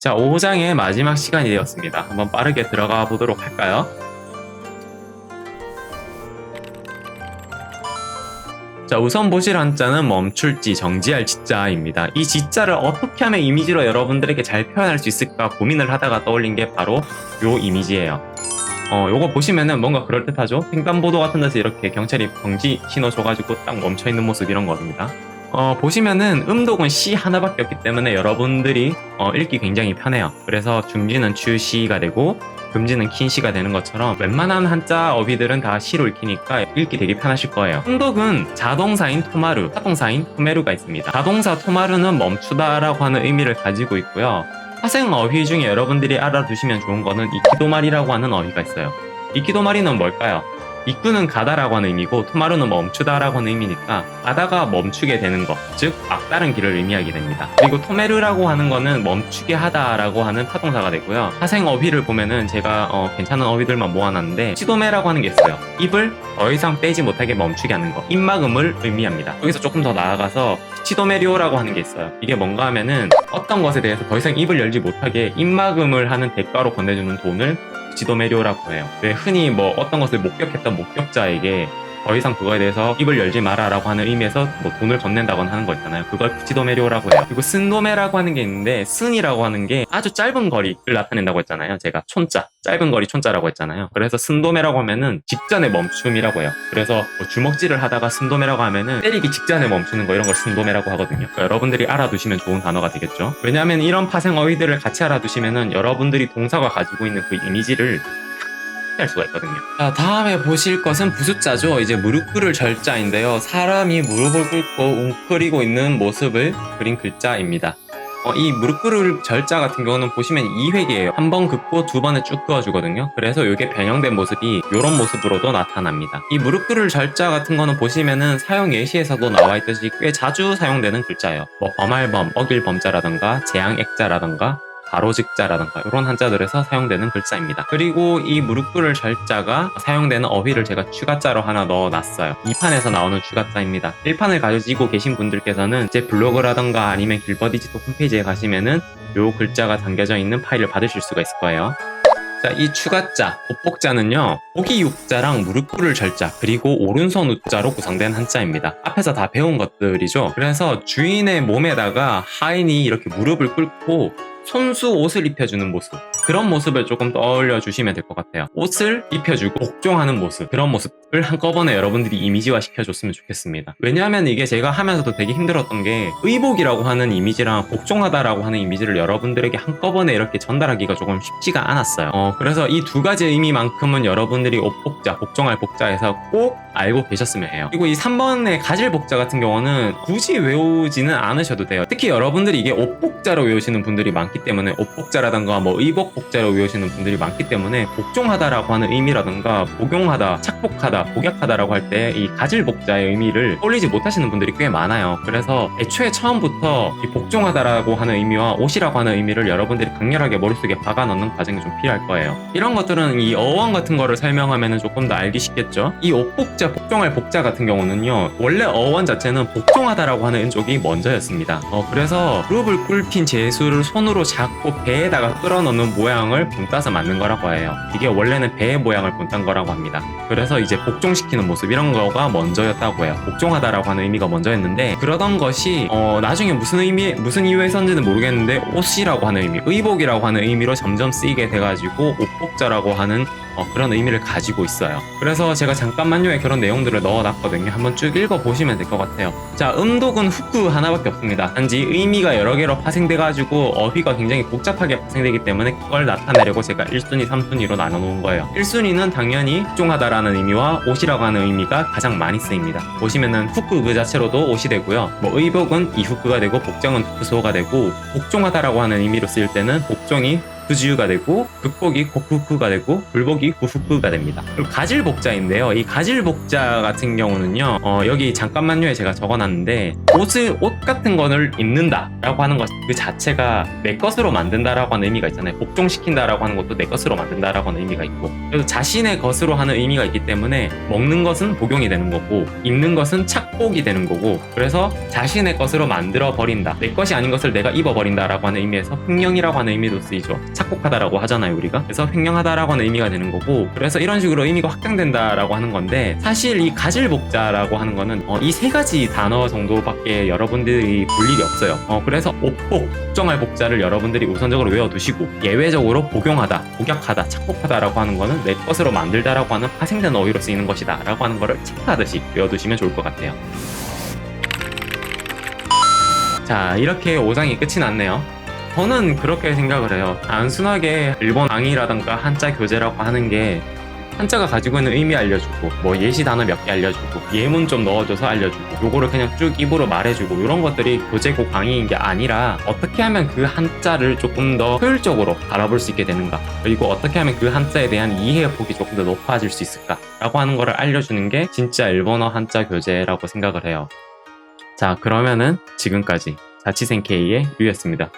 자, 5장의 마지막 시간이 되었습니다. 한번 빠르게 들어가 보도록 할까요? 자, 우선 보실 한자는 멈출지, 정지할 지자입니다. 이 지자를 어떻게 하면 이미지로 여러분들에게 잘 표현할 수 있을까 고민을 하다가 떠올린 게 바로 요 이미지예요. 요거 보시면은 뭔가 그럴듯하죠? 횡단보도 같은 데서 이렇게 경찰이 정지 신호 줘가지고 딱 멈춰있는 모습 이런 겁니다. 보시면은 음독은 시 하나밖에 없기 때문에 여러분들이 읽기 굉장히 편해요. 그래서 중지는 추시가 되고 금지는 킨시가 되는 것처럼 웬만한 한자 어휘들은 다 시로 읽히니까 읽기 되게 편하실 거예요. 음독은 자동사인 토마르, 타동사인 토메르가 있습니다. 자동사 토마르는 멈추다라고 하는 의미를 가지고 있고요. 파생 어휘 중에 여러분들이 알아두시면 좋은 거는 이키도마리라고 하는 어휘가 있어요. 이키도마리는 뭘까요? 이꾸는 가다라고 하는 의미고 토마루는 멈추다라고 하는 의미니까 가다가 멈추게 되는 것, 즉 막다른 길을 의미하게 됩니다. 그리고 토메르라고 하는 거는 멈추게 하다라고 하는 타동사가 되고요. 파생 어휘를 보면은 제가 괜찮은 어휘들만 모아놨는데 시도메라고 하는 게 있어요. 입을 더 이상 빼지 못하게 멈추게 하는 거, 입막음을 의미합니다. 여기서 조금 더 나아가서 시도메리오라고 하는 게 있어요. 이게 뭔가 하면은 어떤 것에 대해서 더 이상 입을 열지 못하게 입막음을 하는 대가로 건네주는 돈을 지도메료라고 해요. 왜 흔히 뭐 어떤 것을 목격했던 목격자에게 더 이상 그거에 대해서 입을 열지 마라라고 하는 의미에서 뭐 돈을 건넨다거나 하는 거 있잖아요. 그걸 지도메료라고 해요. 그리고 쓴도메라고 하는 게 있는데 쓴이라고 하는 게 아주 짧은 거리를 나타낸다고 했잖아요. 제가 촌자, 짧은 거리 촌자라고 했잖아요. 그래서 쓴도메라고 하면은 직전에 멈춤이라고 해요. 그래서 뭐 주먹질을 하다가 쓴도메라고 하면은 때리기 직전에 멈추는 거 이런 걸 쓴도메라고 하거든요. 그러니까 여러분들이 알아두시면 좋은 단어가 되겠죠. 왜냐하면 이런 파생 어휘들을 같이 알아두시면은 여러분들이 동사가 가지고 있는 그 이미지를 할 수가 있거든요. 자, 다음에 보실 것은 부숫자죠. 이제 무릎 꿇을 절자인데요. 사람이 무릎을 꿇고 웅크리고 있는 모습을 그린 글자입니다. 이 무릎 꿇을 절자 같은 경우는 보시면 2획이에요. 한 번 긋고 두 번에 쭉 그어주거든요. 그래서 이게 변형된 모습이 이런 모습으로도 나타납니다. 이 무릎 꿇을 절자 같은 거는 보시면은 사용 예시에서도 나와 있듯이 꽤 자주 사용되는 글자예요. 뭐 범할범, 어길범자라던가 재앙액자라던가 가로직자라던가 이런 한자들에서 사용되는 글자입니다. 그리고 이 무릎 꿇을 절자가 사용되는 어휘를 제가 추가자로 하나 넣어놨어요. 2판에서 나오는 추가자입니다. 1판을 가지고 계신 분들께서는 제 블로그라던가 아니면 길버디지토 홈페이지에 가시면은 요 글자가 담겨져 있는 파일을 받으실 수가 있을 거예요. 자, 이 추가자, 곱복자는요, 보기 육자랑 무릎 꿇을 절자, 그리고 오른손 우자로 구성된 한자입니다. 앞에서 다 배운 것들이죠. 그래서 주인의 몸에다가 하인이 이렇게 무릎을 꿇고 손수 옷을 입혀주는 모습, 그런 모습을 조금 떠올려 주시면 될 것 같아요. 옷을 입혀주고 복종하는 모습, 그런 모습을 한꺼번에 여러분들이 이미지화 시켜줬으면 좋겠습니다. 왜냐하면 이게 제가 하면서도 되게 힘들었던 게 의복이라고 하는 이미지랑 복종하다라고 하는 이미지를 여러분들에게 한꺼번에 이렇게 전달하기가 조금 쉽지가 않았어요. 그래서 이 두 가지 의미만큼은 여러분들이 옷복자, 복종할 복자에서 꼭 알고 계셨으면 해요. 그리고 이 3번의 가질 복자 같은 경우는 굳이 외우지는 않으셔도 돼요. 특히 여러분들이 이게 옷복자로 외우시는 분들이 많기 때문에 옷복자라던가 뭐 의복복자로 외우시는 분들이 많기 때문에 복종하다라고 하는 의미라던가 복용하다, 착복하다, 복약하다라고 할 때 이 가질복자의 의미를 떠올리지 못하시는 분들이 꽤 많아요. 그래서 애초에 처음부터 이 복종하다라고 하는 의미와 옷이라고 하는 의미를 여러분들이 강렬하게 머릿속에 박아 넣는 과정이 좀 필요할 거예요. 이런 것들은 이 어원 같은 거를 설명하면 조금 더 알기 쉽겠죠. 이 옷복자, 복종할 복자 같은 경우는요, 원래 어원 자체는 복종하다라고 하는 쪽이 먼저였습니다. 그래서 무릎을 꿇힌 제수를 손으로 잡고 배에다가 끌어넣는 모양을 본따서 만든 거라고 해요. 이게 원래는 배의 모양을 본딴 거라고 합니다. 그래서 이제 복종시키는 모습 이런 거가 먼저였다고 해요. 복종하다라고 하는 의미가 먼저였는데, 그러던 것이 나중에 무슨 이유에서인지는 모르겠는데 옷이라고 하는 의미, 의복이라고 하는 의미로 점점 쓰이게 돼가지고 옷복자라고 하는 그런 의미를 가지고 있어요. 그래서 제가 잠깐만요에 그런 내용들을 넣어놨거든요. 한번 쭉 읽어보시면 될 것 같아요. 자, 음독은 후크 하나밖에 없습니다. 단지 의미가 여러 개로 파생돼가지고 어휘가 굉장히 복잡하게 파생되기 때문에 그걸 나타내려고 제가 1순위, 3순위로 나눠놓은 거예요. 1순위는 당연히 복종하다라는 의미와 옷이라고 하는 의미가 가장 많이 쓰입니다. 보시면은 후크 그 자체로도 옷이 되고요. 뭐 의복은 이 후크가 되고 복정은 후크소가 되고, 복종하다라고 하는 의미로 쓰일 때는 복종이 후쿠지유가 되고 극복이 고쿠쿠가 되고 불복이 구후쿠가 됩니다. 그리고 가질복자인데요. 이 가질복자 같은 경우는요. 여기 잠깐만요에 제가 적어놨는데 옷 같은 거를 입는다라고 하는 것 그 자체가 내 것으로 만든다라고 하는 의미가 있잖아요. 복종시킨다라고 하는 것도 내 것으로 만든다라고 하는 의미가 있고 그래서 자신의 것으로 하는 의미가 있기 때문에 먹는 것은 복용이 되는 거고 입는 것은 착복이 되는 거고 그래서 자신의 것으로 만들어 버린다. 내 것이 아닌 것을 내가 입어버린다라고 하는 의미에서 횡령이라고 하는 의미도 쓰이죠. 착복하다라고 하잖아요 우리가. 그래서 횡령하다라고 하는 의미가 되는 거고 그래서 이런 식으로 의미가 확장된다라고 하는 건데 사실 이 가질복자라고 하는 거는 이 세 가지 단어 정도밖에 여러분들이 볼 일이 없어요. 그래서 옥복, 복종할 복자를 여러분들이 우선적으로 외워두시고 예외적으로 복용하다, 복약하다, 착복하다라고 하는 거는 내 것으로 만들다라고 하는 파생된 어휘로 쓰이는 것이다 라고 하는 거를 체크하듯이 외워두시면 좋을 것 같아요. 자, 이렇게 5장이 끝이 났네요. 저는 그렇게 생각을 해요. 단순하게 일본왕이라던가 한자 교재라고 하는 게 한자가 가지고 있는 의미 알려주고 뭐 예시 단어 몇 개 알려주고 예문 좀 넣어줘서 알려주고 요거를 그냥 쭉 입으로 말해주고 이런 것들이 교재고 강의인 게 아니라 어떻게 하면 그 한자를 조금 더 효율적으로 바라볼 수 있게 되는가 그리고 어떻게 하면 그 한자에 대한 이해의 폭이 조금 더 높아질 수 있을까 라고 하는 거를 알려주는 게 진짜 일본어 한자 교재라고 생각을 해요. 자, 그러면은 지금까지 자취생 K의 류였습니다.